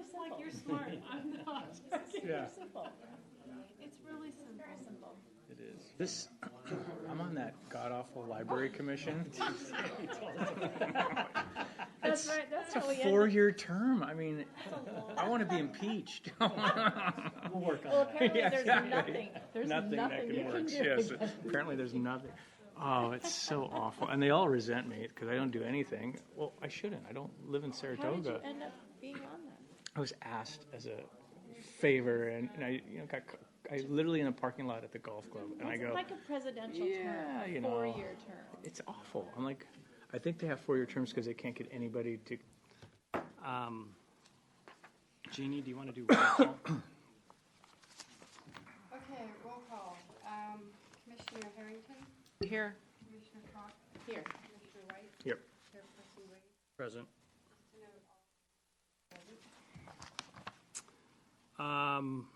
simple. Like you're smart. I'm not. Yeah. Simple. It's really simple. Very simple. It is. This, I'm on that god-awful library commission. That's right. That's It's how a we end. 4-year term. I mean, I want to be impeached. We'll work on Well, that. apparently Yeah, there's exactly. nothing. There's Nothing nothing that you can can work. do. Yes. Apparently, there's nothing. Oh, it's so awful, and they all resent me because I don't do anything. Well, I shouldn't. I don't live in How did you Saratoga. end up being on that? I was asked as a favor, and I, I literally in a parking lot at the golf club, and I It's go, like a presidential Yeah, term, you a know. 4-year term. it's awful. I'm like, I think they have 4-year terms because they can't get anybody to. Jeannie, do you want to do roll call? Okay, roll call. Commissioner Harrington, Here. Commissioner Cox, Here. Commissioner White, Yep. Chairperson Wade. Present. Just to note, all present.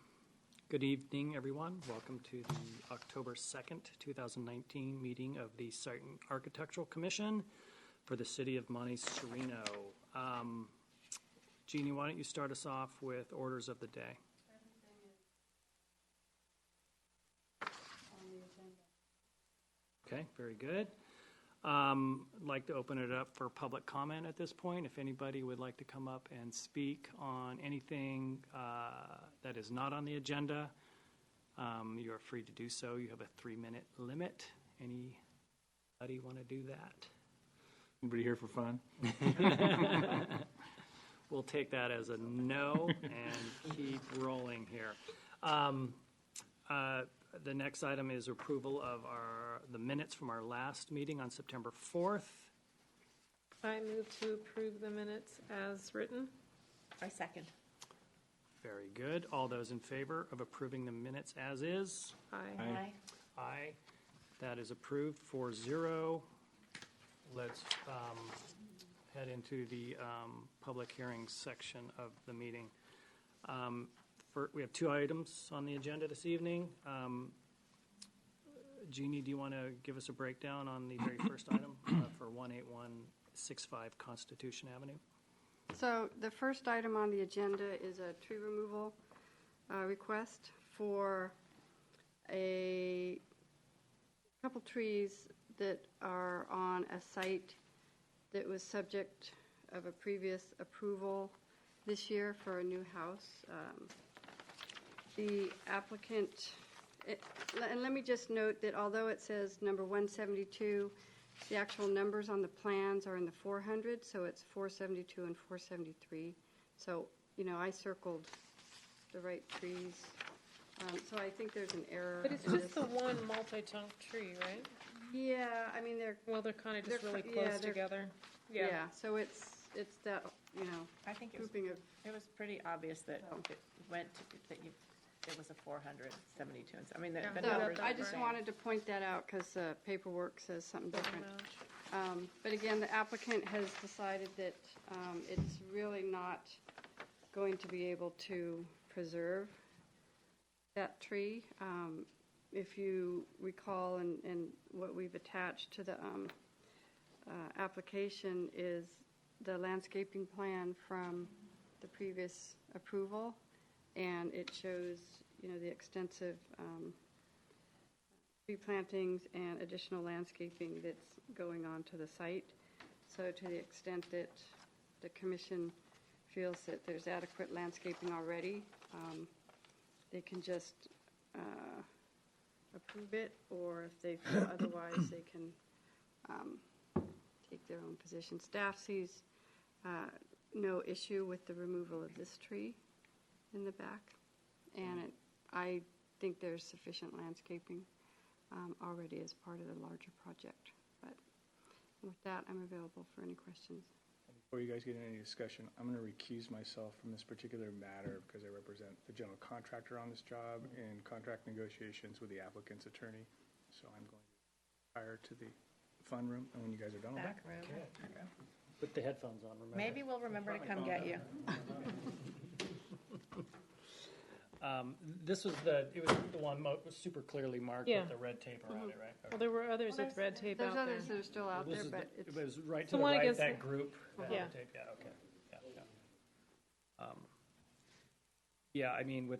Good evening, everyone. Welcome to the October 2nd, 2019 meeting of the Site and Architectural Commission for the City of Monte Sereno. Jeannie, why don't you start us off with orders of the day? On the agenda. Okay, very good. I'd like to open it up for public comment at this point. If anybody would like to come up and speak on anything that is not on the agenda, you are free to do so. You have a 3-minute limit. Anybody want to do that? Anybody here for fun? We'll take that as a no and keep rolling here. The next item is approval of the minutes from our last meeting on September 4th. I move to approve the minutes as written. I second. Very good. All those in favor of approving the minutes as is? Aye. Aye. Aye. That is approved 4-0. Let's head into the public hearing section of the meeting. We have 2 items on the agenda this evening. Jeannie, do you want to give us a breakdown on the very first item for 18165 Constitution Avenue? So the first item on the agenda is a tree removal request for a couple trees that are on a site that was subject of a previous approval this year for a new house. The applicant, and let me just note that although it says number 172, the actual numbers on the plans are in the 400, so it's 472 and 473. So, I circled the right trees. So I think there's an error. But it's in just this. the one multi-trunk tree, right? Yeah, I mean, they're, Well, they're kind of just They're really fr- yeah, close they're- together. yeah, so it's that, I think it was, grouping of, it was pretty obvious that Oh. it went, it was a 472. And so, I mean, the Yeah. the So, numbers I are the just same. wanted to point that out because the paperwork says something Doesn't different. match. But again, the applicant has decided that it's really not going to be able to preserve that tree. If you recall, and what we've attached to the application is the landscaping plan from the previous approval, and it shows, the extensive tree plantings and additional landscaping that's going on to the site. So to the extent that the commission feels that there's adequate landscaping already, they can just approve it, or if they feel otherwise, they can take their own position. Staff sees no issue with the removal of this tree in the back, and I think there's sufficient landscaping already as part of the larger project. But with that, I'm available for any questions. Before you guys get into any discussion, I'm going to recuse myself from this particular matter because I represent the general contractor on this job in contract negotiations with the applicant's attorney. So I'm going to retire to the fun room, and when you guys are done, I'll Back back. room. Put the headphones on, remember? Maybe we'll remember to come get you. This was it was the one was super clearly marked Yeah. with the red tape around it, right? Well, there were others with red tape There's out there. others that are still out This there, is but it it's, was right to The the one right, against that the- group. that Yeah. tape. Yeah, okay. Yeah, yeah. Yeah, I mean, my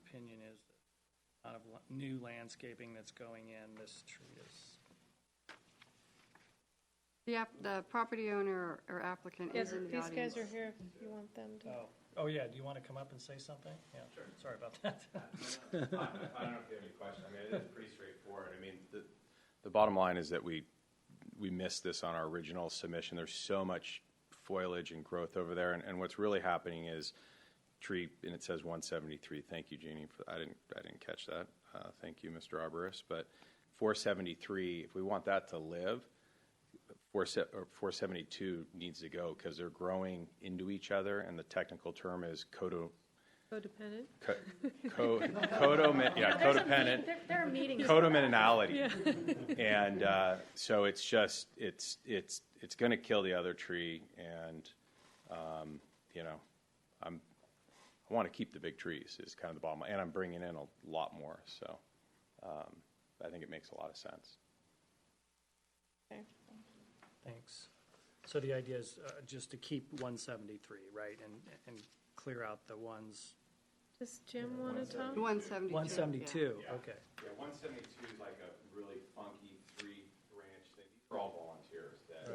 opinion is that a lot of new landscaping that's going in, this tree is, The property owner or applicant Yeah, is in the these audience. guys are here if you want them to. oh, yeah, do you want to come up and say something? Yeah, sure. Sorry about that. I don't know if you have any questions. I mean, it is pretty straightforward. I mean, the bottom line is that we missed this on our original submission. There's so much foliage and growth over there, and what's really happening is tree, and it says 173. Thank you, Jeannie. I didn't catch that. Thank you, Mr. Arborist. But 473, if we want that to live, 472 needs to go because they're growing into each other, and the technical term is Codependent? codependent. There are meetings. Codominality. And so it's just, it's going to kill the other tree, and, you know, I want to keep the big trees is kind of the bottom line, and I'm bringing in a lot more, so I think it makes a lot of sense. Okay. Thanks. So the idea is just to keep 173, right, and clear out the ones. Does Jim want to talk? 172. 172, okay. Yeah, 172 is like a really funky 3-branch thing. These are all volunteers that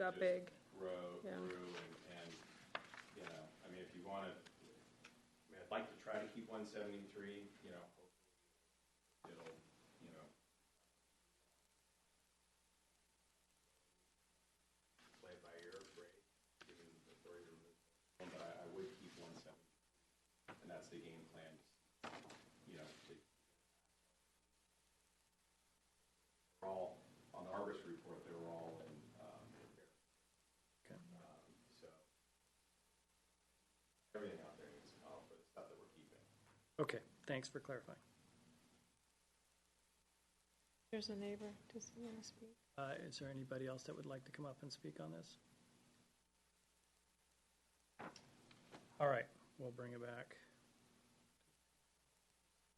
Got just big. grew, Yeah. and, you know, I mean, if you want to, I mean, I'd like to try to keep 173, you know, hopefully it'll, you know, play it by ear, great, given the authority to remove them, but I would keep 173, and that's the game plan, you know, they're all, on the arborist report, they were all in repair. Okay. So everything out there needs to come for the stuff that we're keeping. Okay, thanks for clarifying. There's a neighbor. Does he want to speak? Is there anybody else that would like to come up and speak on this? All right, we'll bring it back.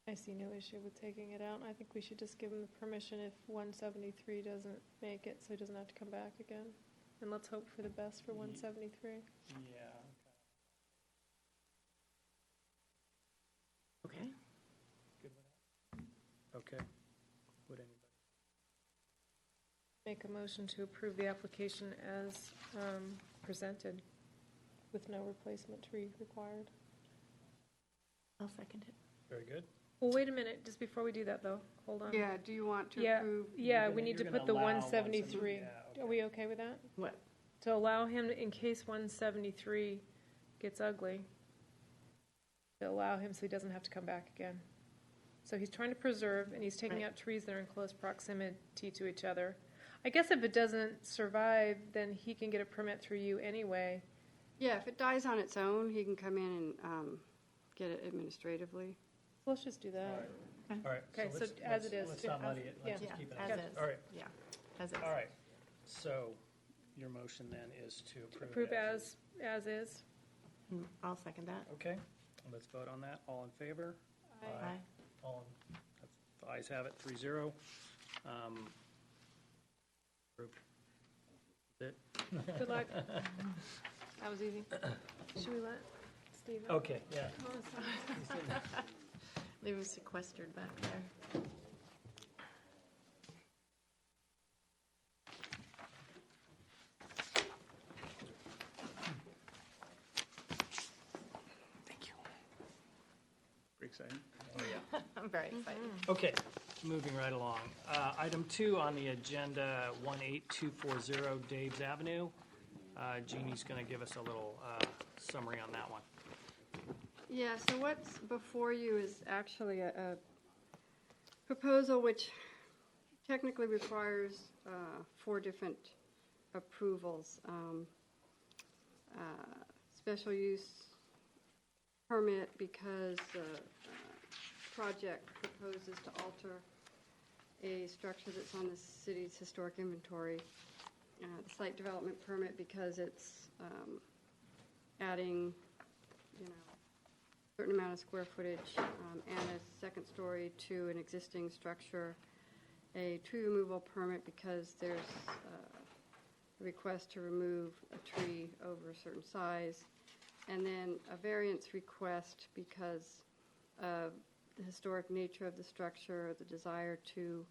I see no issue with taking it out. I think we should just give him the permission if 173 doesn't make it, so he doesn't have to come back again. And let's hope for the best for 173. Yeah. Okay. Good with that? Okay. Would anybody? Make a motion to approve the application as presented with no replacement tree required. I'll second it. Very good. Well, wait a minute, just before we do that though, hold on. Yeah, do you want to Yeah, approve? yeah, You're we gonna- need to you're put the gonna allow 173. 173, yeah, Are we okay with that? What? To allow him, in case 173 gets ugly, to allow him so he doesn't have to come back again. So he's trying to preserve, and he's taking Right. out trees that are in close proximity to each other. I guess if it doesn't survive, then he can get a permit through you anyway. Yeah, if it dies on its own, he can come in and get it administratively. Let's just do that. All right. Okay, so let's- as it is, Let's yeah, not muddy it. Let's yeah. just keep it. As Okay. is. All right. Yeah, as is. All right. So your motion then is to approve. Approve it as is. I'll second that. Okay. Let's vote on that. All in favor? Aye. All, the ayes have it, 3-0. Approved. That's it. Good luck. That was easy. Should we let Steve? Okay, yeah. They were sequestered back there. Pretty exciting. I'm very excited. Okay, moving right along. Item 2 on the agenda, 18240 Dave's Avenue. Jeannie's going to give us a little summary on that one. Yeah, so what's before you is actually a proposal which technically requires 4 different approvals. Special use permit because the project proposes to alter a structure that's on the city's historic inventory. The site development permit because it's adding, you know, a certain amount of square footage and a second story to an existing structure. A tree removal permit because there's a request to remove a tree over a certain size. and then a variance request because of the historic nature of the structure, the desire to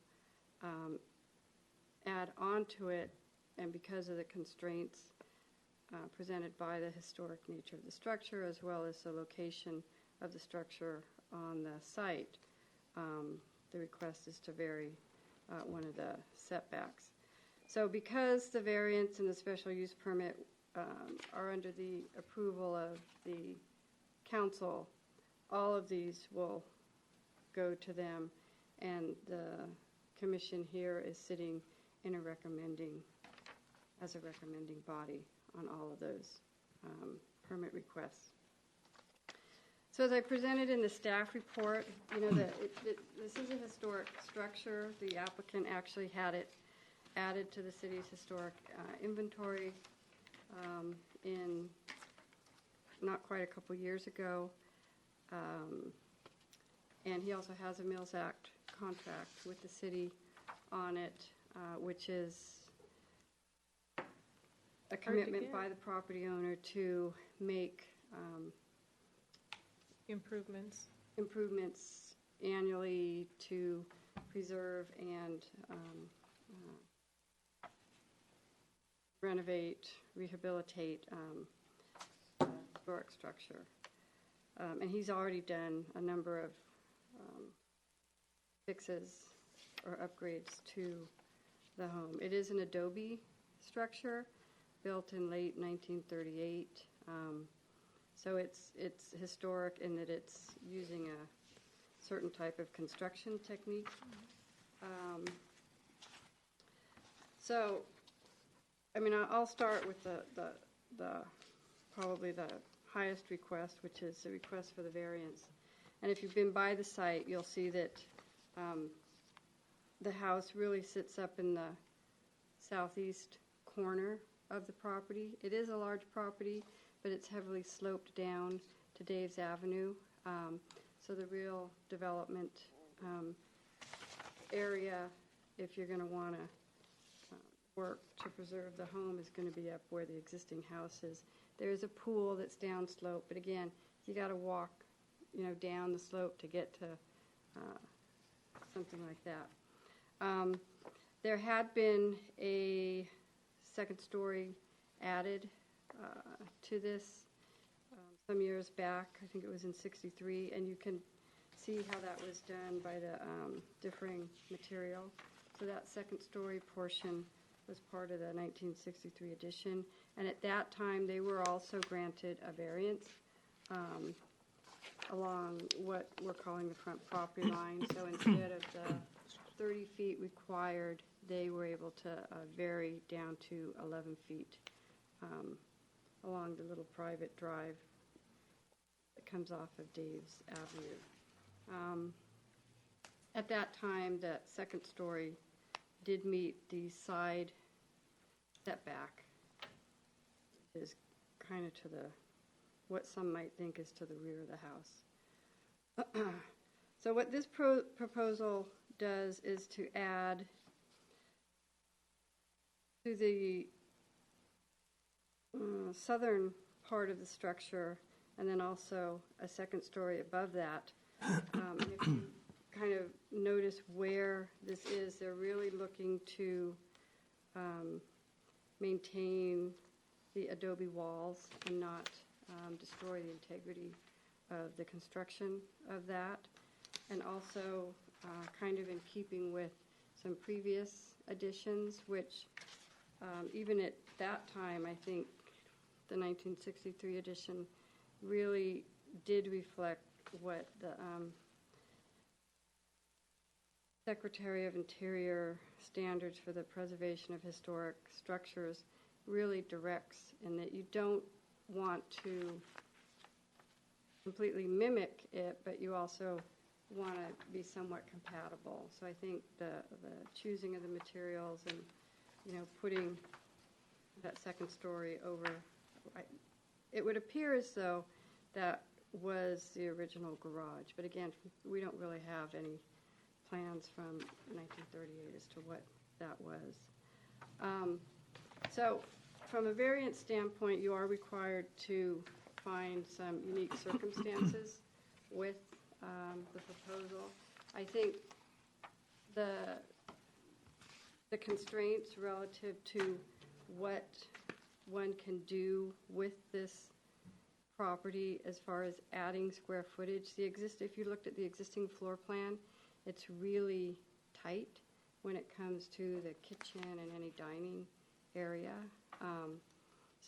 add on to it, and because of the constraints presented by the historic nature of the structure, as well as the location of the structure on the site. The request is to vary one of the setbacks. So because the variance and the special use permit are under the approval of the council, all of these will go to them, and the commission here is sitting in as a recommending body on all of those permit requests. So as I presented in the staff report, this is a historic structure. The applicant actually had it added to the city's historic inventory in not quite a couple years ago. And he also has a Mills Act contract with the city on it, which is a commitment by the property owner to make improvements annually to preserve and renovate, rehabilitate historic structure. And he's already done a number of fixes or upgrades to the home. It is an adobe structure built in late 1938. So it's historic in that it's using a certain type of construction technique. So, I mean, I'll start with the probably the highest request, which is the request for the variance. And if you've been by the site, you'll see that the house really sits up in the southeast corner of the property. It is a large property, but it's heavily sloped down to Dave's Avenue. So the real development area, if you're going to want to work to preserve the home, is going to be up where the existing house is. There's a pool that's downslope, but again, you got to walk, down the slope to get to something like that. There had been a second story added to this some years back. I think it was in '63, and you can see how that was done by the differing material. So that second story portion was part of the 1963 edition, and at that time they were also granted a variance along what we're calling the front property line. So instead of the 30 feet required, they were able to vary down to 11 feet along the little private drive that comes off of Dave's Avenue. At that time, that second story did meet the side setback, which is kind of to what some might think is to the rear of the house. So what this proposal does is to add to the southern part of the structure, and then also a second story above that. And if you kind of notice where this is, they're really looking to maintain the adobe walls and not destroy the integrity of the construction of that. And also kind of in keeping with some previous additions, which even at that time, I think the 1963 edition really did reflect what the Secretary of Interior standards for the preservation of historic structures really directs, in that you don't want to completely mimic it, but you also want to be somewhat compatible. So I think the choosing of the materials and putting that second story over, it would appear as though that was the original garage. But again, we don't really have any plans from 1938 as to what that was. So from a variance standpoint, you are required to find some unique circumstances with the proposal. I think the constraints relative to what one can do with this property as far as adding square footage. If you looked at the existing floor plan, it's really tight when it comes to the kitchen and any dining area.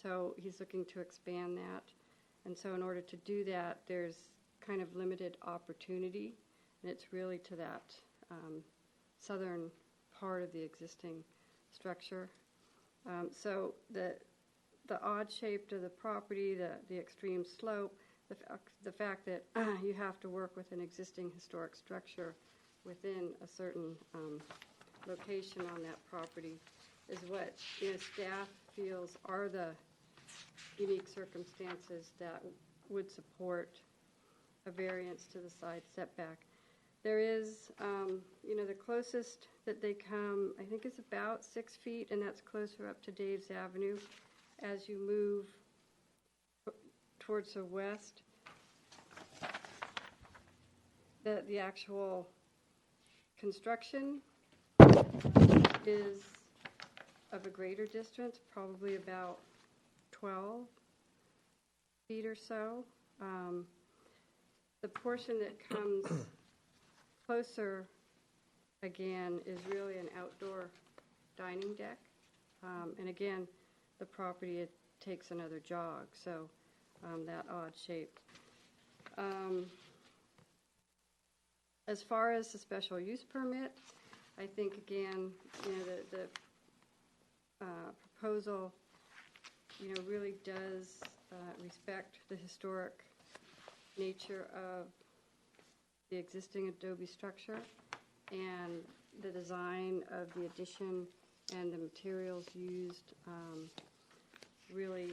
So he's looking to expand that. And so in order to do that, there's kind of limited opportunity, and it's really to that southern part of the existing structure. So the odd shape to the property, the extreme slope, the fact that you have to work with an existing historic structure within a certain location on that property is what staff feels are the unique circumstances that would support a variance to the side setback. There is, the closest that they come, I think is about 6 feet, and that's closer up to Dave's Avenue. As you move towards the west, the actual construction is of a greater distance, probably about 12 feet or so. The portion that comes closer, again, is really an outdoor dining deck. And again, the property, it takes another jog, so that odd shape. As far as the special use permit, I think, again, the proposal, really does respect the historic nature of the existing adobe structure and the design of the addition and the materials used really,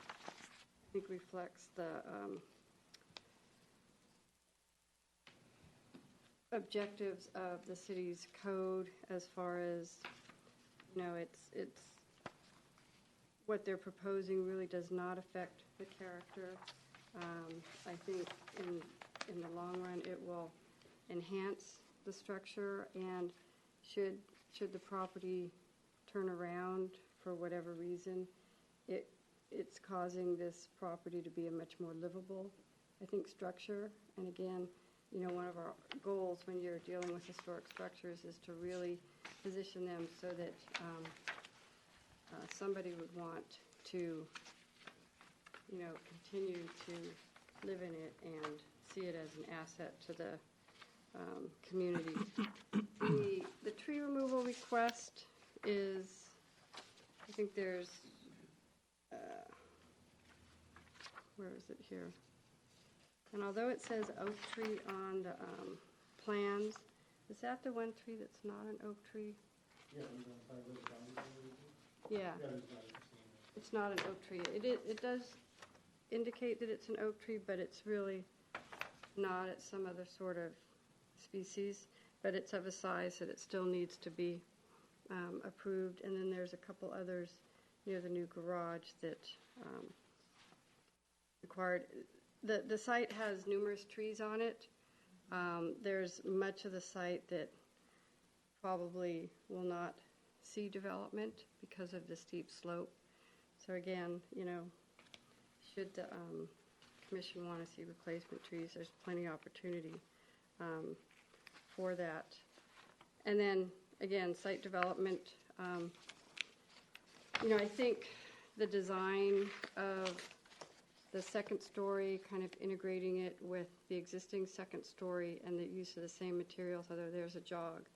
I think, reflects the objectives of the city's code as far as, it's what they're proposing really does not affect the character. I think in the long run it will enhance the structure, and should the property turn around for whatever reason, it's causing this property to be a much more livable, I think, structure. And again, one of our goals when you're dealing with historic structures is to really position them so that somebody would want to, continue to live in it and see it as an asset to the community. The tree removal request is, I think there's, where is it here? And although it says oak tree on the plans, is that the one tree that's not an oak tree? Yeah. It's not an oak tree. It does indicate that it's an oak tree, but it's really not. It's some other sort of species, but it's of a size that it still needs to be approved. And then there's a couple others near the new garage that required. The site has numerous trees on it. There's much of the site that probably will not see development because of the steep slope. So again, should the commission want to see replacement trees, there's plenty of opportunity for that. And then again, site development. I think the design of the second story, kind of integrating it with the existing second story and the use of the same materials, whether there's a jog,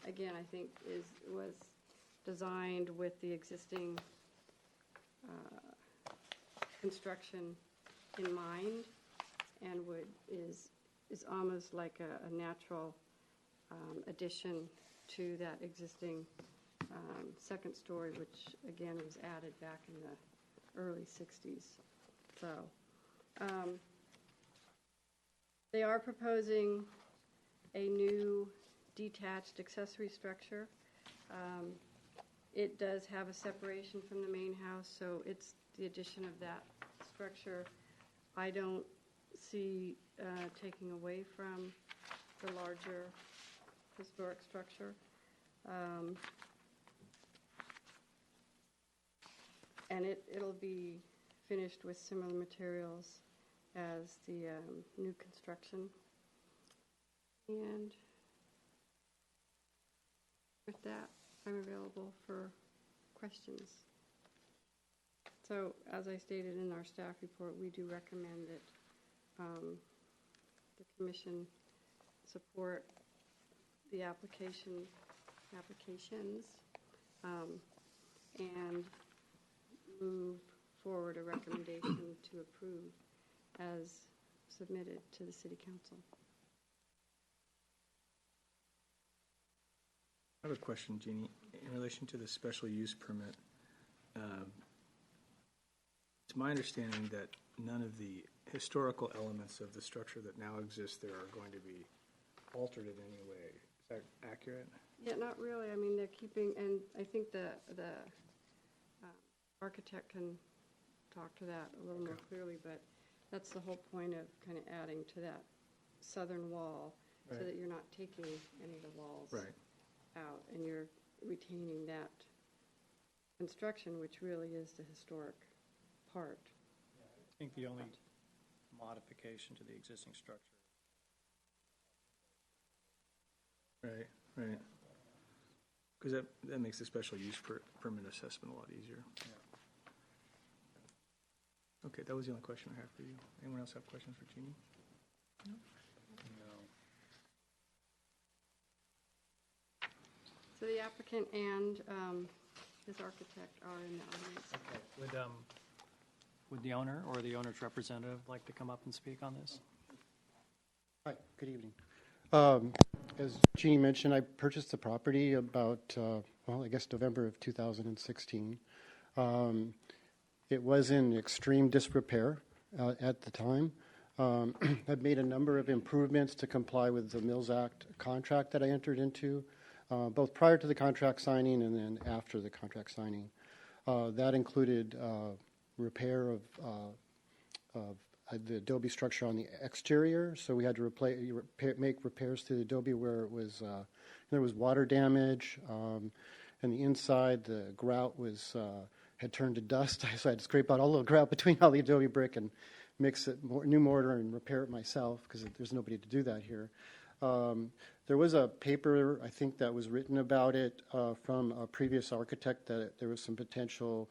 again, I think was designed with the existing construction in mind, and is almost like a natural addition to that existing second story, which again was added back in the early 60s. So they are proposing a new detached accessory structure. It does have a separation from the main house, so it's the addition of that structure. I don't see taking away from the larger historic structure. And it'll be finished with similar materials as the new construction. And with that, I'm available for questions. So, as I stated in our staff report, we do recommend that the commission support the applications and move forward a recommendation to approve as submitted to the City Council. I have a question, Jeannie, in relation to the special use permit. It's my understanding that none of the historical elements of the structure that now exists there are going to be altered in any way. Is that accurate? Yeah, not really. I mean, they're keeping, and I think the architect can talk to that a little more clearly, but that's the whole point of kind of adding to that southern wall so Right. that you're not taking any of the walls Right. out and you're retaining that construction, which really is the historic part. I think the only modification to the existing structure. Right, right. Because that makes the special use permit assessment a lot easier. Okay, that was the only question I have for you. Anyone else have questions for Jeannie? No. So the applicant and his architect are in the audience. Okay. Would the owner or the owner's representative like to come up and speak on this? Hi, good evening. As Jeannie mentioned, I purchased the property about, I guess November of 2016. It was in extreme disrepair at the time. I've made a number of improvements to comply with the Mills Act contract that I entered into, both prior to the contract signing and then after the contract signing. That included repair of the adobe structure on the exterior, so we had to make repairs to the adobe where it was there was water damage, and the inside the grout had turned to dust, so I had to scrape out all the grout between all the adobe brick and mix it new mortar and repair it myself because there's nobody to do that here. There was a paper, I think, that was written about it from a previous architect that there was some potential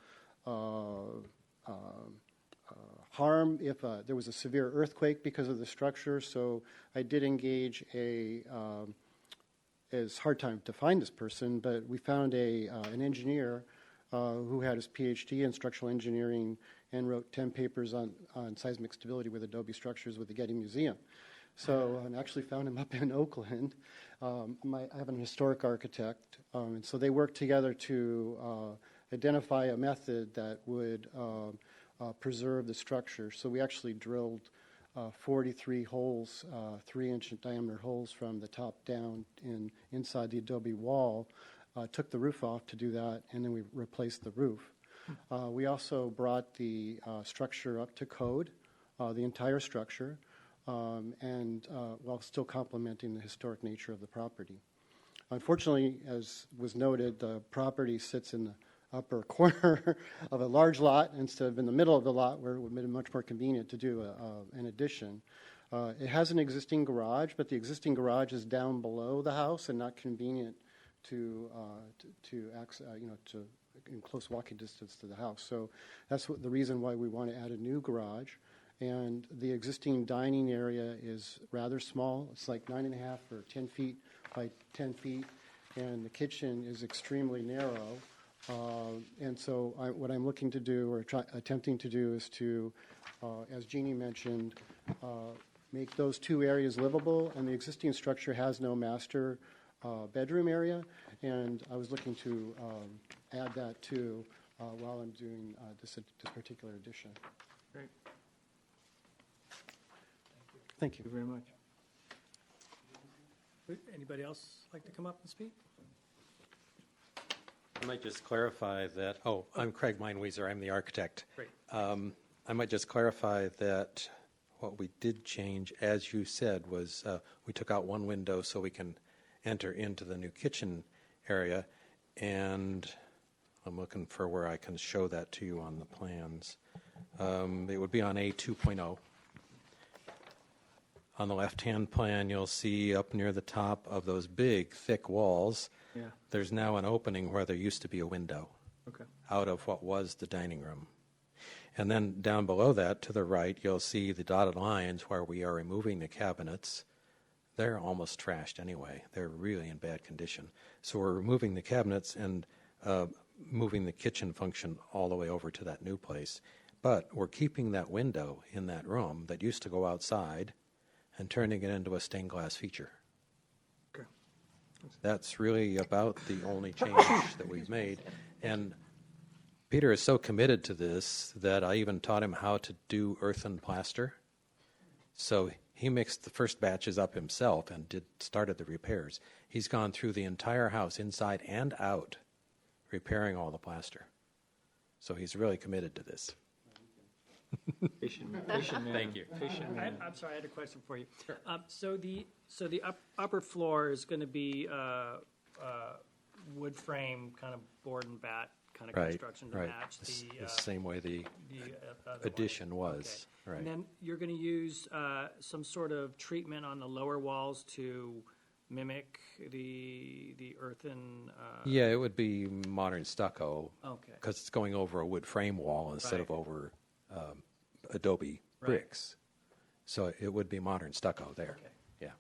harm if there was a severe earthquake because of the structure. So I did engage it's hard time to find this person, but we found an engineer who had his PhD in structural engineering and wrote 10 papers on seismic stability with adobe structures with the Getty Museum. So I actually found him up in Oakland. I have an historic architect, and so they worked together to identify a method that would preserve the structure. So we actually drilled 43 holes, 3-inch diameter holes from the top down inside the adobe wall, took the roof off to do that, and then we replaced the roof. We also brought the structure up to code, the entire structure, and while still complementing the historic nature of the property. Unfortunately, as was noted, the property sits in the upper corner of a large lot instead of in the middle of the lot where it would have been much more convenient to do an addition. It has an existing garage, but the existing garage is down below the house and not convenient to access, to in close walking distance to the house. So that's the reason why we want to add a new garage. And the existing dining area is rather small. It's like 9.5 or 10 feet by 10 feet, and the kitchen is extremely narrow. And so what I'm looking to do or attempting to do is to, as Jeannie mentioned, make those two areas livable. And the existing structure has no master bedroom area, and I was looking to add that too while I'm doing this particular addition. Great. Thank you. Thank you very much. Would anybody else like to come up and speak? I might just clarify that, I'm Craig Meinwieser, I'm the architect. Great. I might just clarify that what we did change, as you said, was we took out one window so we can enter into the new kitchen area, and I'm looking for where I can show that to you on the plans. It would be on A2.0. On the left-hand plan, you'll see up near the top of those big, thick walls, Yeah, there's now an opening where there used to be a window okay. out of what was the dining room. And then down below that, to the right, you'll see the dotted lines where we are removing the cabinets. They're almost trashed anyway. They're really in bad condition. So we're removing the cabinets and moving the kitchen function all the way over to that new place. But we're keeping that window in that room that used to go outside and turning it into a stained glass feature. Okay. That's really about the only change that we've made. And Peter is so committed to this that I even taught him how to do earthen plaster. So he mixed the first batches up himself and started the repairs. He's gone through the entire house, inside and out, repairing all the plaster. So he's really committed to this. Patient man. Thank you. Patient man. I'm sorry, I had a question for you. So the upper floor is going to be wood frame, kind of board and bat kind of construction to match The same way the other addition one. was. Okay. Right. And then you're going to use some sort of treatment on the lower walls to mimic the earthen. Yeah, it would be modern stucco. Okay. Because it's going over a wood frame wall instead of over adobe bricks. So it would be modern stucco there. Okay. Yeah.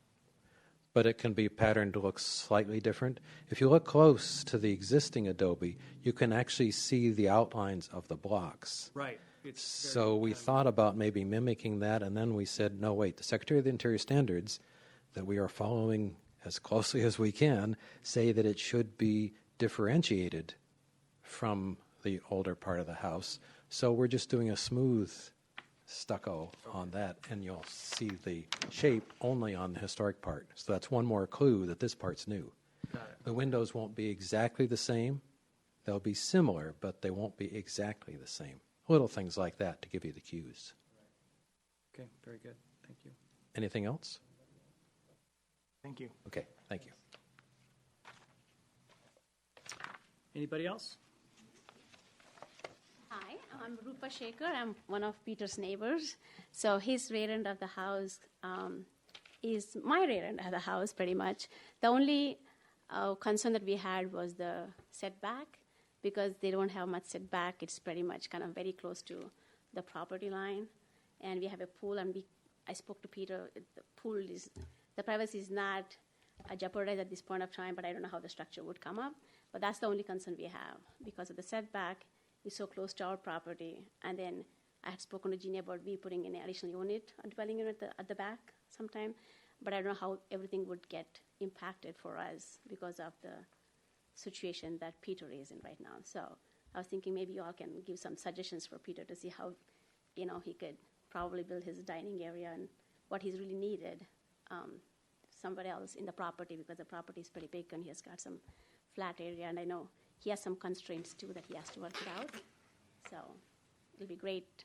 But it can be patterned to look slightly different. If you look close to the existing adobe, you can actually see the outlines of the blocks. Right. So we thought about maybe mimicking that, and then we said, no, wait, the Secretary of the Interior standards that we are following as closely as we can say that it should be differentiated from the older part of the house. So we're just doing a smooth stucco on that, and you'll see the shape only on the historic part. So that's one more clue that this part's new. Got it. The windows won't be exactly the same. They'll be similar, but they won't be exactly the same. Little things like that to give you the cues. Okay, very good. Thank you. Anything else? Thank you. Okay, thank you. Anybody else? Hi, I'm Rupa Shekhar. I'm one of Peter's neighbors. So his rear end of the house is my rear end of the house, pretty much. The only concern that we had was the setback, because they don't have much setback. It's pretty much kind of very close to the property line. And we have a pool, and I spoke to Peter. The privacy is not jeopardized at this point of time, but I don't know how the structure would come up. But that's the only concern we have, because of the setback is so close to our property. And then I had spoken to Jeannie about we putting in an additional unit, a dwelling unit at the back sometime. But I don't know how everything would get impacted for us because of the situation that Peter is in right now. So I was thinking maybe you all can give some suggestions for Peter to see how, he could probably build his dining area and what he's really needed somewhere else in the property, because the property is pretty big and he has got some flat area, and I know he has some constraints too that he has to work it out. So it'll be great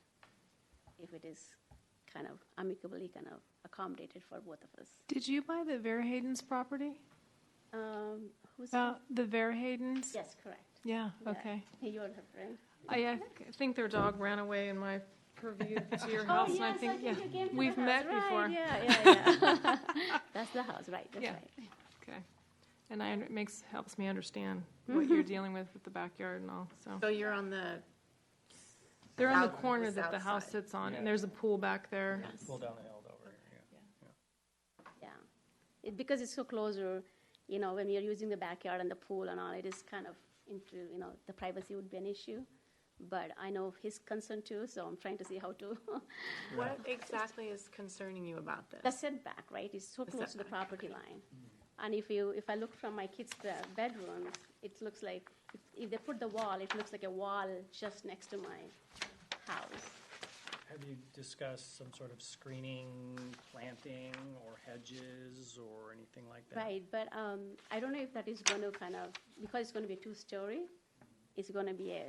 if it is kind of amicably kind of accommodated for both of us. Did you buy the Verheyden's property? Who's The Verheydens? Yes, correct. Yeah, Yeah. okay. You're her friend. I think their dog ran away in my purview to your house, and I think, you came to we've the met house, right, before. Yeah. That's the house, right? That's Yeah. right. Okay. And it helps me understand what you're dealing with the backyard and all, so. So you're on the, They're on the south- corner the that the south house side. sits on, and there's a pool back there. Pull down the hill over here. Yeah. Because it's so closer, when you're using the backyard and the pool and all, it is kind of into, the privacy would be an issue. But I know his concern too, so I'm trying to see how to. what exactly is concerning you about this? The setback, right? It's so The close to the setback, property line. And if I look from my kids' bedrooms, it looks like, if they put the wall, it looks like a wall just next to my house. Have you discussed some sort of screening, planting, or hedges, or anything like that? Right, but I don't know if that is going to because it's going to be 2-story. is going to be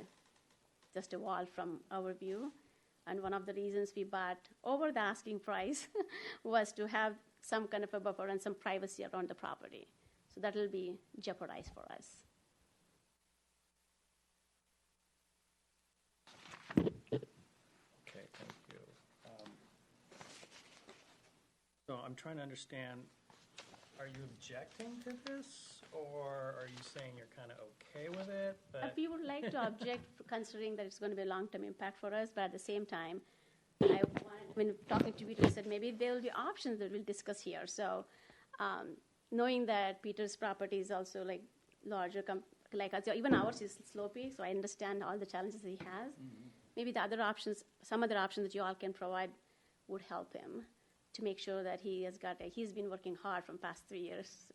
just a wall from our view. And one of the reasons we bought over the asking price was to have some kind of a buffer and some privacy around the property. So that will be jeopardized for us. Okay, thank you. So I'm trying to understand, are you objecting to this, or are you saying you're kind of okay with it? But We would like to object, considering that it's going to be a long-term impact for us, but at the same time, when talking to Peter, I said maybe there will be options that we'll discuss here. So, knowing that Peter's property is also like larger, like us, even ours is slopey, so I understand all the challenges he has. Maybe the other options, some other options that you all can provide would help him to make sure that he's been working hard from past 3 years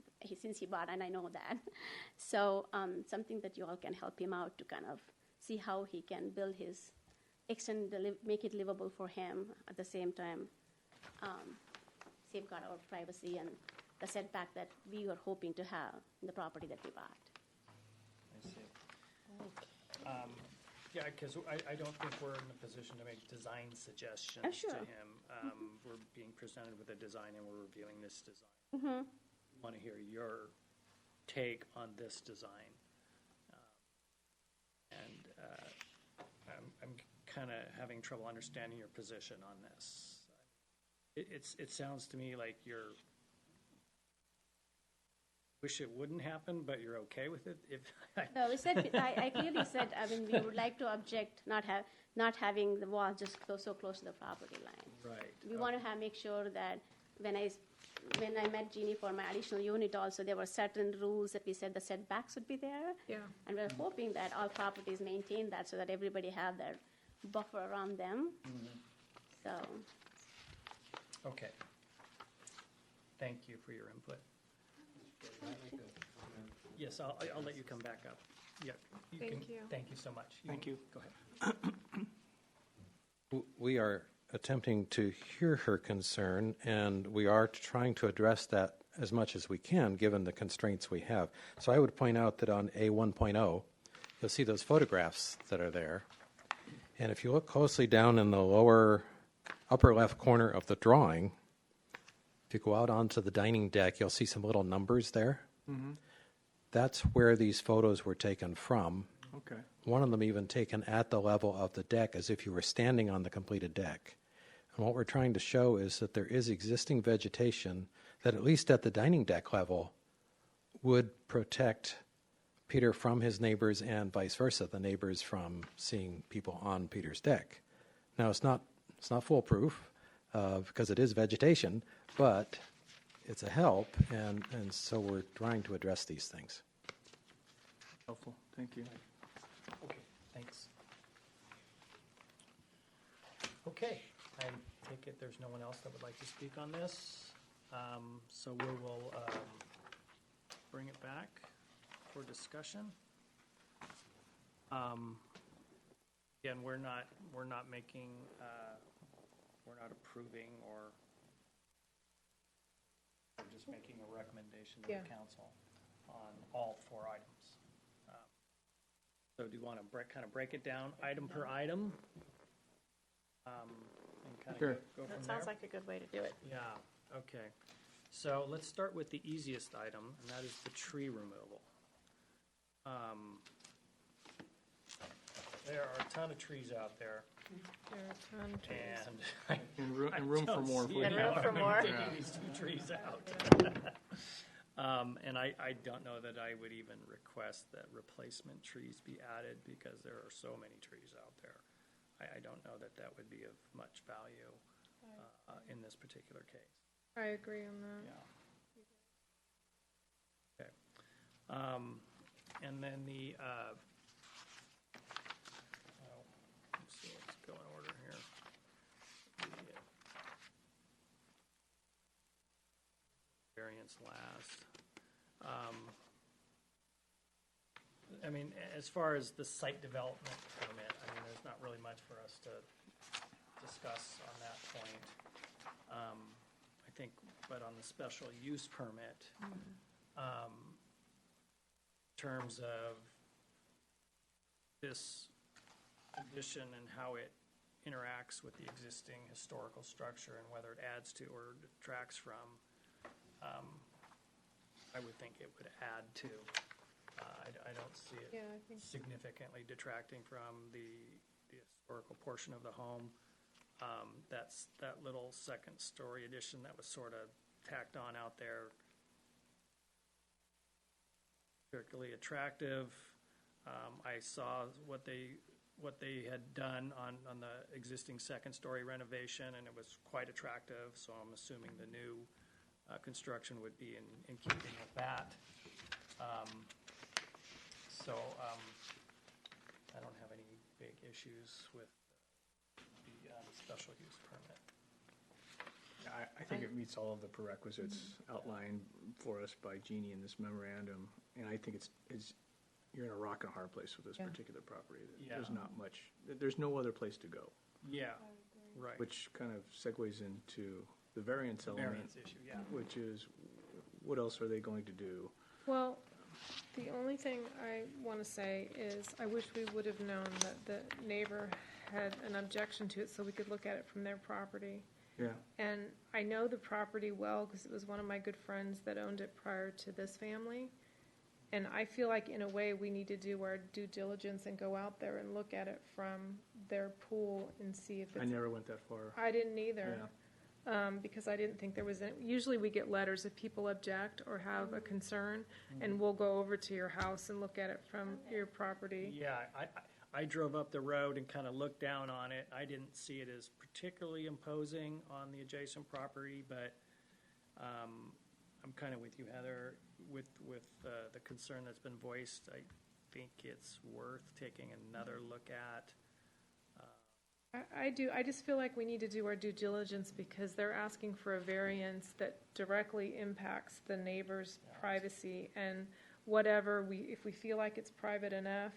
since he bought, and I know that. So something that you all can help him out to kind of see how he can build make it livable for him at the same time, safeguard our privacy and the setback that we were hoping to have in the property that we bought. I see. Yeah, because I don't think we're in a position to make design suggestions sure. to him. We're being presented with a design and we're reviewing this design. We want to hear your take on this design. I'm kind of having trouble understanding your position on this. It sounds to me like you're wish it wouldn't happen, but you're okay with it. No, I clearly said, we would like to object not having the wall just so close to the property line. Right. We want to make sure that when I met Jeannie for my additional unit also, there were certain rules that we said the setbacks would be there. Yeah. And we're hoping that all properties maintain that so that everybody have their buffer around them. So. Okay. Thank you for your input. Yes, I'll let you come back up. Yeah. Thank you. Thank you so much. Thank you. Go ahead. We are attempting to hear her concern, and we are trying to address that as much as we can, given the constraints we have. So I would point out that on A1.0, you'll see those photographs that are there. And if you look closely down in the upper left corner of the drawing, if you go out onto the dining deck, you'll see some little numbers there. That's where these photos were taken from. Okay. One of them even taken at the level of the deck, as if you were standing on the completed deck. And what we're trying to show is that there is existing vegetation that, at least at the dining deck level, would protect Peter from his neighbors and vice versa, the neighbors from seeing people on Peter's deck. Now, it's not foolproof because it is vegetation, but it's a help, and so we're trying to address these things. Helpful. Thank you. Okay, thanks. Okay, I take it there's no one else that would like to speak on this. So we will bring it back for discussion. Again, we're not making, we're not approving, or we're just making a recommendation to Yeah. the council on all 4 items. So do you want to kind of break it down item per item? And kind Sure. of go from there? That sounds like a good way to do it. Yeah, okay. So let's start with the easiest item, and that is the tree removal. There are a ton of trees out there, There are a ton of trees. and And room, I and room for don't more. see if we any have room for it. more. taking Yeah. these 2 trees out. And I don't know that I would even request that replacement trees be added, because there are so many trees out there. I don't know that that would be of much value in this particular case. I agree on that. Yeah. Okay. And then the, let's see, let's go in order here. The variance last. I mean, as far as the site development permit, I mean, there's not really much for us to discuss on that point. I think, but on the special use permit, in terms of this addition and how it interacts with the existing historical structure and whether it adds to or detracts from, I would think it would add to. I don't see it Yeah, I think significantly detracting from the historical portion of the home. That's that little second-story addition that was sort of tacked on out there, particularly attractive. I saw what they had done on the existing second-story renovation, and it was quite attractive, so I'm assuming the new construction would be in keeping with that. I don't have any big issues with the special use permit. I think it meets all of the prerequisites outlined for us by Jeannie in this memorandum, and I think it's you're in a rock and a hard place with this Yeah. particular property. Yeah. There's not much, there's no other place to go, Yeah, right. which kind of segues into the variance element, Variance issue, yeah. which is, what else are they going to do? Well, the only thing I want to say is I wish we would have known that the neighbor had an objection to it so we could look at it from their property. Yeah. And I know the property well because it was one of my good friends that owned it prior to this family. And I feel like in a way we need to do our due diligence and go out there and look at it from their pool and see if I it's. never went that far. I didn't either. Because I didn't think there was, usually we get letters if people object or have a concern, and we'll go over to your house and look at it from your property. Yeah, I drove up the road and kind of looked down on it. I didn't see it as particularly imposing on the adjacent property, but I'm kind of with you, Heather, with the concern that's been voiced. I think it's worth taking another look at. I do, I just feel like we need to do our due diligence because they're asking for a variance that directly impacts the neighbor's privacy, and whatever if we feel like it's private enough,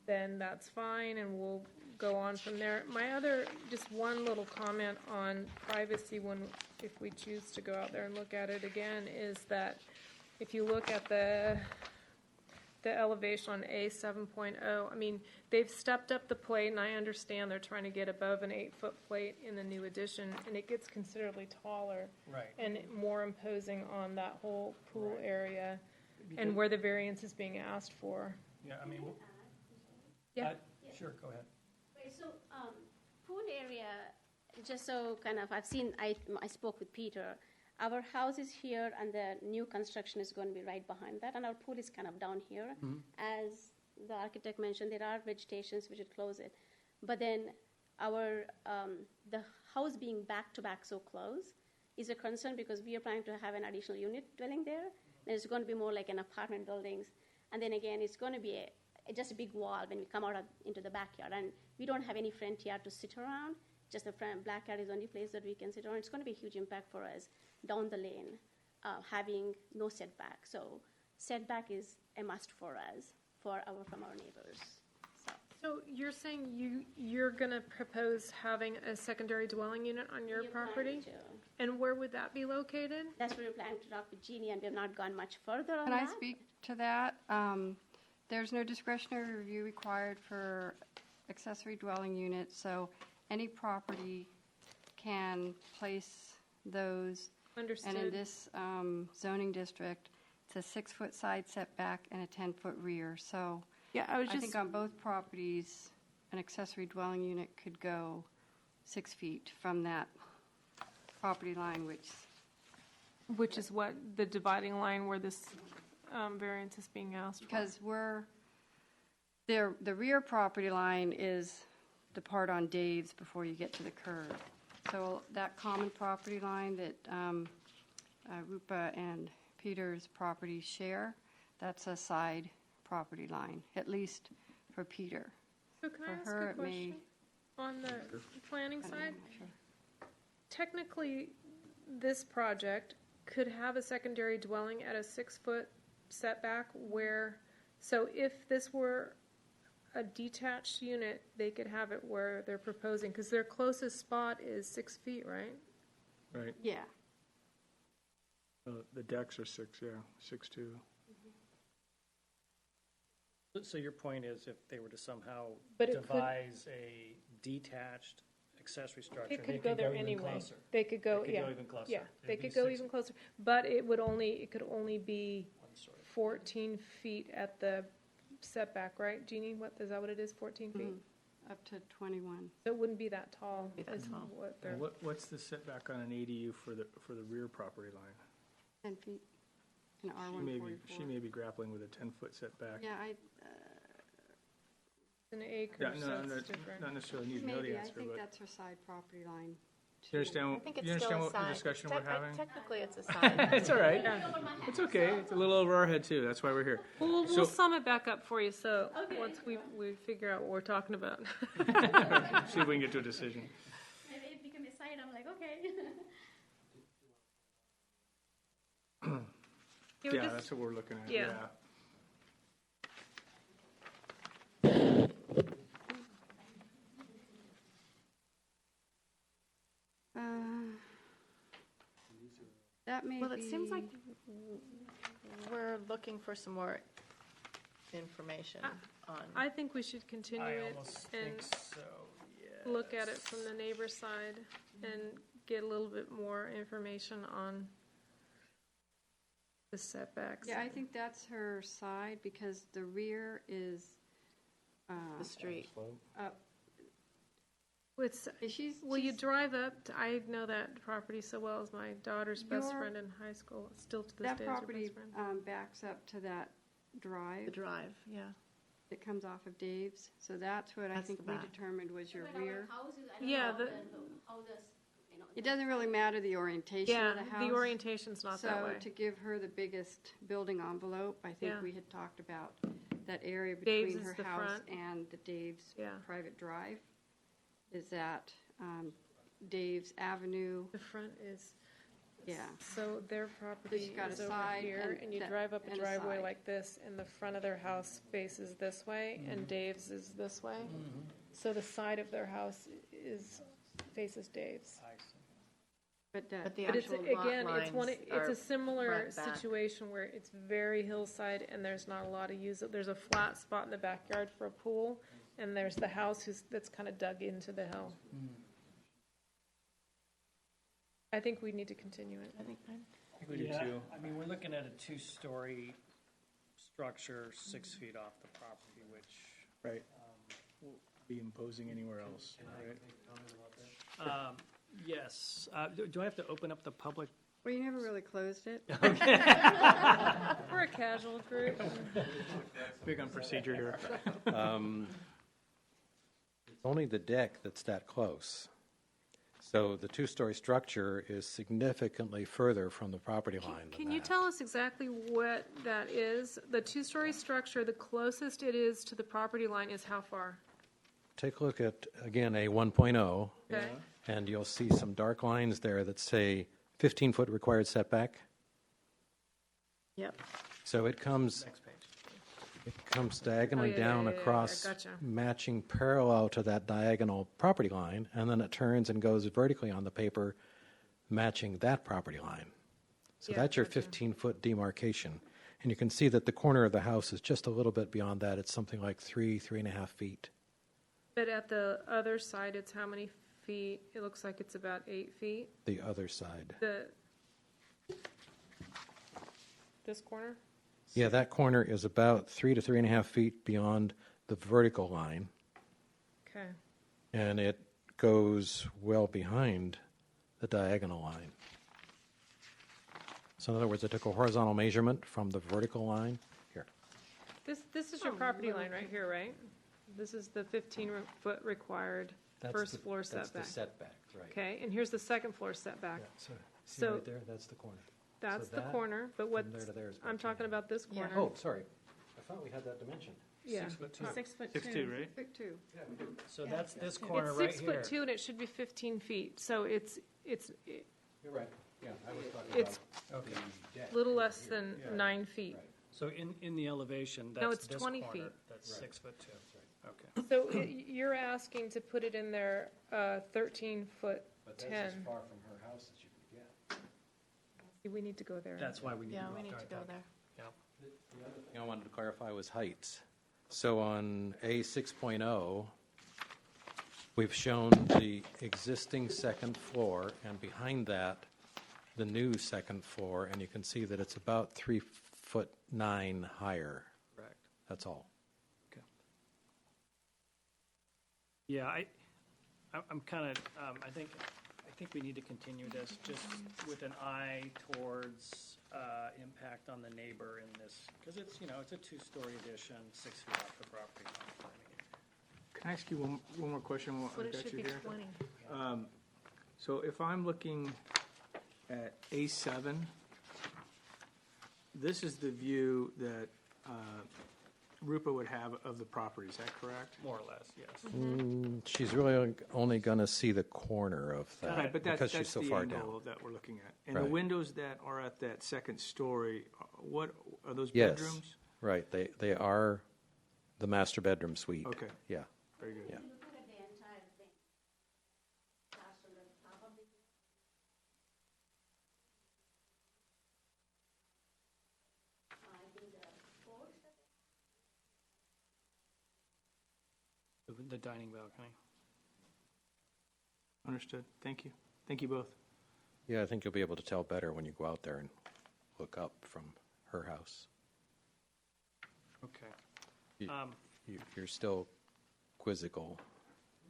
then that's fine, and we'll go on from there. My other, just one little comment on privacy if we choose to go out there and look at it again, is that if you look at the elevation on A 7.0, I mean, they've stepped up the plate, and I understand they're trying to get above an 8-foot plate in the new addition, and it gets considerably taller. Right. And more imposing on that whole pool Right. area, Because- and where the variance is being asked for. Yeah, I mean, Yeah. Sure, go ahead. Right, so pool area, just so kind of, I spoke with Peter. Our house is here, and the new construction is going to be right behind that, and our pool is kind of down here. As the architect mentioned, there are vegetations which would close it. But then the house being back to back so close is a concern because we are planning to have an additional unit dwelling there. There's going to be more like an apartment buildings. And then again, it's going to be just a big wall when we come out into the backyard. And we don't have any front yard to sit around. Just the backyard is the only place that we can sit around. It's going to be a huge impact for us down the lane, having no setback. So setback is a must for us, from our neighbors. So you're saying you're going to propose having a secondary dwelling unit on your We're property? planning to. And where would that be located? That's what we're planning to talk with Jeannie, and we have not gone much further on Can I that. speak to that? There's no discretionary review required for accessory dwelling units, so any property can place those. Understood. And in this zoning district, it's a 6-foot side setback and a 10-foot rear. So Yeah, I was I think on both properties, an accessory dwelling unit could go 6 feet from that property line, which is what, the dividing line where this variance is being asked for? because the rear property line is the part on Dave's before you get to the curb. So that common property line that Rupa and Peter's property share, that's a side property line, at least for Peter. So can I For ask her, a it may- question? On the planning side, Sure. technically, this project could have a secondary dwelling at a 6-foot setback so if this were a detached unit, they could have it where they're proposing, because their closest spot is 6 feet, right? Right. Yeah. The decks are 6'2". So your point is if they were to somehow But it could- devise a detached accessory structure, It they could go there even anyway. closer. They could go, They could yeah. go even closer. Yeah, It'd they be could go 6 even closer, but it could only be one story. 14 feet at the setback, right, Jeannie? Is that what it is, 14 feet? Up to 21. So it wouldn't be that tall. Be that is tall. what they're- What's the setback on an ADU for the rear property line? 10 feet in She R144. may be grappling with a 10-foot setback. Yeah, An acre, Yeah, so it's different. not necessarily need to know the maybe, I answer, think but that's her side property line. you too. understand, I think you it's still understand a what the side. discussion we're having? Technically, it's a side. It's all right. It's okay. It's a little over our head too. That's why we're here. We'll So- sum it back up for you, so once we figure out what we're talking about. See if we can get to a decision. Maybe it became a side, I'm like, okay. You would Yeah, just- that's what we're looking at, Yeah. yeah. That may be. Well, it seems like we're looking for some more information on. I think we should continue I it almost and think so, yes. look at it from the neighbor side and get a little bit more information on the setbacks. Yeah, I think that's her side because the rear is the street. up. It's, She's, will you she's- drive up? I know that property so well as my daughter's best Your- friend in high school. Still to this that day is her property best friend. backs up to that drive The drive, yeah. that comes off of Dave's. So that's what I That's think the we back. determined was your rear. Yeah, It doesn't really matter the orientation Yeah, of the house. the orientation's not that way. So to give her the biggest building envelope, I think Yeah. we had talked about that area Dave's between is her the house front. and the Dave's Yeah. private drive. Is that Dave's Avenue? The front is, Yeah. so their property she's got a is over side here, and you that- drive up a and a driveway side. like this, and the front of their house faces this way, and Dave's is this way. So the side of their house faces Dave's. I see. But But the But it's, actual lot again, lines it's are a similar front, back. situation where it's very hillside and there's not a lot of use. There's a flat spot in the backyard for a pool, and there's the house that's kind of dug into the hill. I think we need to continue it. I think We do Yeah, too. I mean, we're looking at a two-story structure 6 feet off the property, which, Right. Won't be imposing anywhere else, right? yes. Do I have to open up the public? Well, you never really closed it. We're a casual group. Big on procedure here. It's only the deck that's that close. So the two-story structure is significantly further from the property line than Can you that. tell us exactly what that is? The two-story structure, the closest it is to the property line is how far? Take a look at, again, a 1.0, Okay? and you'll see some dark lines there that say 15-foot required setback. Yep. So it comes diagonally yeah, down yeah, yeah, across, gotcha. matching parallel to that diagonal property line, and then it turns and goes vertically on the paper, matching that property line. So Yeah, that's your gotcha. 15-foot demarcation. And you can see that the corner of the house is just a little bit beyond that. It's something like 3.5 feet. But at the other side, it's how many feet? It looks like it's about 8 feet. The other side. This corner? Yeah, that corner is about 3 to 3.5 feet beyond the vertical line, Okay. and it goes well behind the diagonal line. So in other words, I took a horizontal measurement from the vertical line. Here. This is your property line right here, right? This is the 15-foot required first floor setback. That's the setback, right. Okay, and here's the second floor setback. Yeah, so see So- right there, that's the corner. That's So the that corner, but what, from there to there is I'm about talking 2.5. about this corner. Oh, sorry. I thought we had that dimension. Yeah. 6'2". 6'2", right? Pick two. So that's this corner It's right 6'2", and it should be 15 feet, so it's You're right. Yeah, I was talking It's about Okay. the deck. a little less than 9 feet. So in the elevation, No, that's it's this 20 corner. feet. That's Right. 6'2". Okay. So you're asking to put it in there 13-foot But that's as 10. far from her house as you can get. We need to go there. That's why we need to Yeah, go we up need there, to I go thought. there. The other thing I wanted to clarify was heights. So on A 6.0, we've shown the existing second floor, and behind that, the new second floor, and you can see that it's about 3'9" higher. Correct. That's all. Okay. Yeah, I'm kind of, I think we need to continue this just with an eye towards impact on the neighbor in this, because it's, it's a two-story addition, 6 feet off the property line. Can I ask you one more question while But I've it got should you be here? 20. So if I'm looking at A7, this is the view that Rupa would have of the property, is that correct? More or less, yes. She's really only going to see the corner of that Right, but because that's she's so the far down. angle that we're looking at. And the Right. windows that are at that second story, what, are those Yes. bedrooms? Right, they are the master bedroom suite. Okay, Yeah. very good. Yeah. The dining balcony. Understood. Thank you. Thank you both. Yeah, I think you'll be able to tell better when you go out there and look up from her house. Okay. You- You're still quizzical.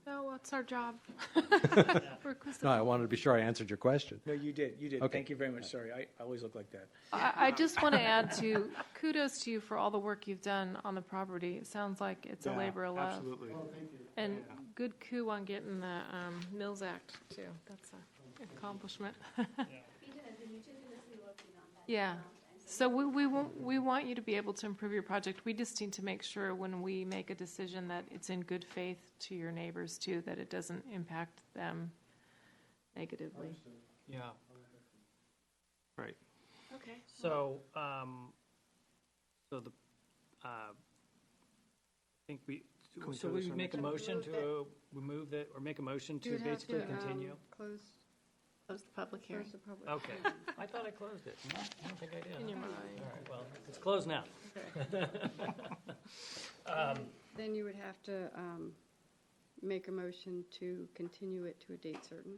No, it's our job. We're No, I wanted to be sure I answered your question. No, you did. Okay. Thank you very much. Sorry, I always look like that. I just want to add to, kudos to you for all the work you've done on the property. It sounds like it's a Yeah, labor of love. Absolutely. And good coup on getting the Mills Act, too. That's an accomplishment. Yeah. So we want you to be able to improve your project. We just need to make sure when we make a decision that it's in good faith to your neighbors, too, that it doesn't impact them negatively. Yeah. Right. Okay. So, I think we Can we throw this on make a next? motion to remove that, or make a motion You to would have basically to, continue? Close Close the public hearing. the public. Okay. I thought I closed it. No, I don't think I did. In your All mind. right, well, it's closed now. Then you would have to make a motion to continue it to a date certain.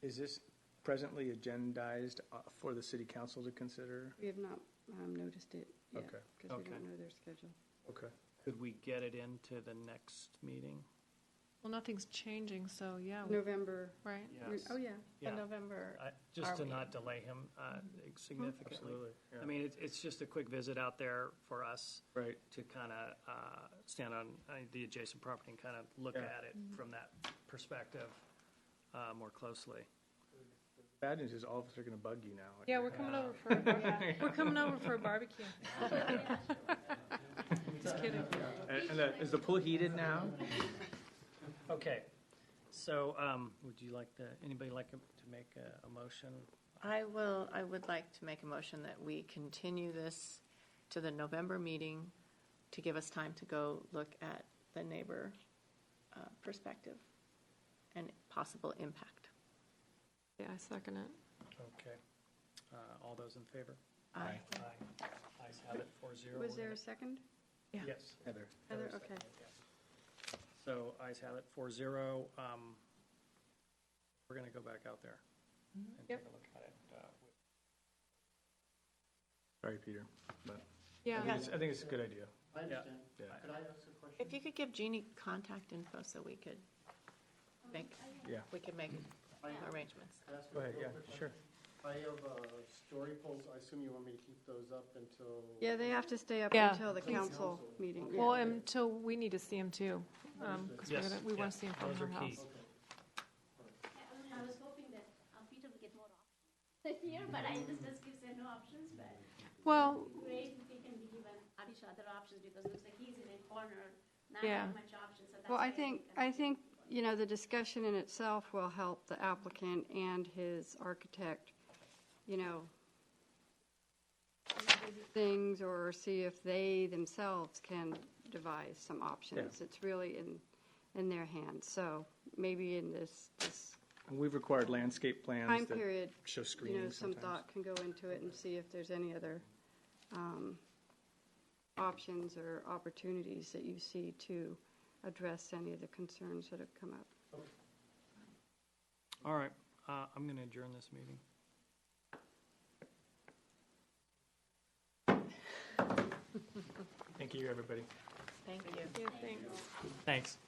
Is this presently agendized for the city council to consider? We have not noticed it yet, Okay. because we Okay. don't know their schedule. Okay. Could we get it into the next meeting? Well, nothing's changing, so yeah, November, right? Yes. oh, yeah. The Yeah. November, Just to Are we- not delay him significantly. Absolutely. Yeah. I mean, it's just a quick visit out there for us Right. to kind of stand on the adjacent property and kind of look Yeah. at it from that perspective more closely. Bad news is all of us are going to bug you now. Yeah, we're coming over for we're coming over for a barbecue. Just kidding. And is the pool heated now? Okay, so would you like anybody like to make a motion? I would like to make a motion that we continue this to the November meeting to give us time to go look at the neighbor perspective and possible impact. Yeah, I second it. Okay. All those in favor? Aye. Aye. Ayes have it, 4-0. Was there a second? Yes. Heather. Heather, okay. So ayes have it, 4-0. We're going to go back out there and take Yep. a look at it. Sorry, Peter. But Yeah. I think it's a good idea. I understand. Yeah. Could I ask a question? If you could give Jeannie contact info so we could make Yeah. arrangements. Could I ask a Go ahead, real yeah, quick sure. question? I have story poles. I assume you want me to keep those up until? Yeah, they have to stay up Yeah. until the council meeting. Yeah. Well, until we need to see them too, because Yes, we want yes, to see them from those her are key. house. I was hoping that Peter will get more options here, but I just gives her no options, but Well, great if we can be given additional other options, because it looks like he's in a corner, not Yeah. having much options, so that's Well, why I think, the discussion in itself will help the applicant and his architect, visit things or see if they themselves can devise some options. It's really in their hands. So maybe in this And we've required landscape plans time that period, show screening some sometimes. thought can go into it and see if there's any other options or opportunities that you see to address any of the concerns that have come up. All right, I'm going to adjourn this meeting. Thank you, everybody. Thank you. Yeah, thanks. Thanks.